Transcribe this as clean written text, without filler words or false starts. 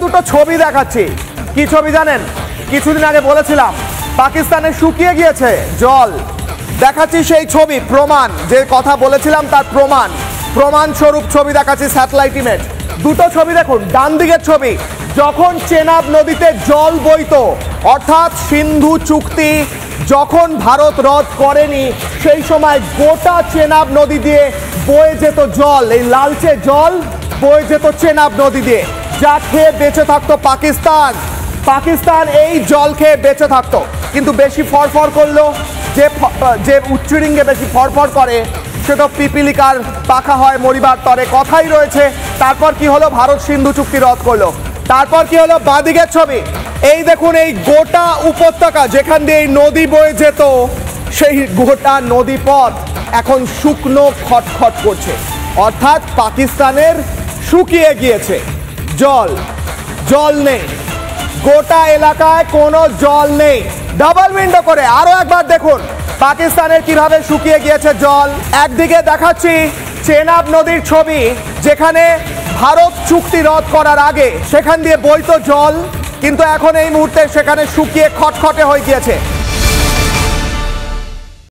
দুটো ছবি দেখাচ্ছি। কি ছবি জানেন? কিছুদিন আগে বলেছিলাম পাকিস্তানে শুকিয়ে গিয়েছে জল। দেখাচ্ছি সেই ছবি, প্রমাণ, যে কথা বলেছিলাম তার প্রমাণ স্বরূপ ছবি দেখাচ্ছি, স্যাটেলাইট ইমেজ। দুটো ছবি দেখুন। ডান দিকের ছবি, যখন চেনাব নদীতে জল বইতো, অর্থাৎ সিন্ধু চুক্তি যখন ভারত রদ করেনি, সেই সময় গোটা চেনাব নদী দিয়ে বয়ে যেত জল, এই লালচে জল বয়ে যেত চেনাব নদী দিয়ে, যা খেয়ে বেঁচে থাকতো পাকিস্তান এই জল খেয়ে বেঁচে থাকতো। কিন্তু বেশি ফরফর করলো, যে উচ্চৃঙ্গে বেশি ফরফর করে সে তো পিপিলিকার পাখা হয় মরিবার তরে, কথাই রয়েছে। তারপর কি হলো? ভারত সিন্ধু চুক্তি রদ করলো। তারপর কি হলো? বাঁদিকের ছবি, এই দেখুন, এই গোটা উপত্যকা যেখান দিয়ে এই নদী বয়ে যেত, সেই গোটা নদী পথ এখন শুকনো খটখট করছে, অর্থাৎ পাকিস্তানের শুকিয়ে গিয়েছে জল নেই, গোটা এলাকায় কোনো জল নেই। ডাবল উইন্ডো করে আরো একবার দেখুন পাকিস্তানের কিভাবে শুকিয়ে গিয়েছে জল। একদিকে দেখাচ্ছি চেনাব নদীর ছবি, যেখানে ভারত চুক্তি রদ করার আগে সেখান দিয়ে বইতো জল, কিন্তু এখন এই মুহূর্তে সেখানে শুকিয়ে খটখটে হয়ে গিয়েছে।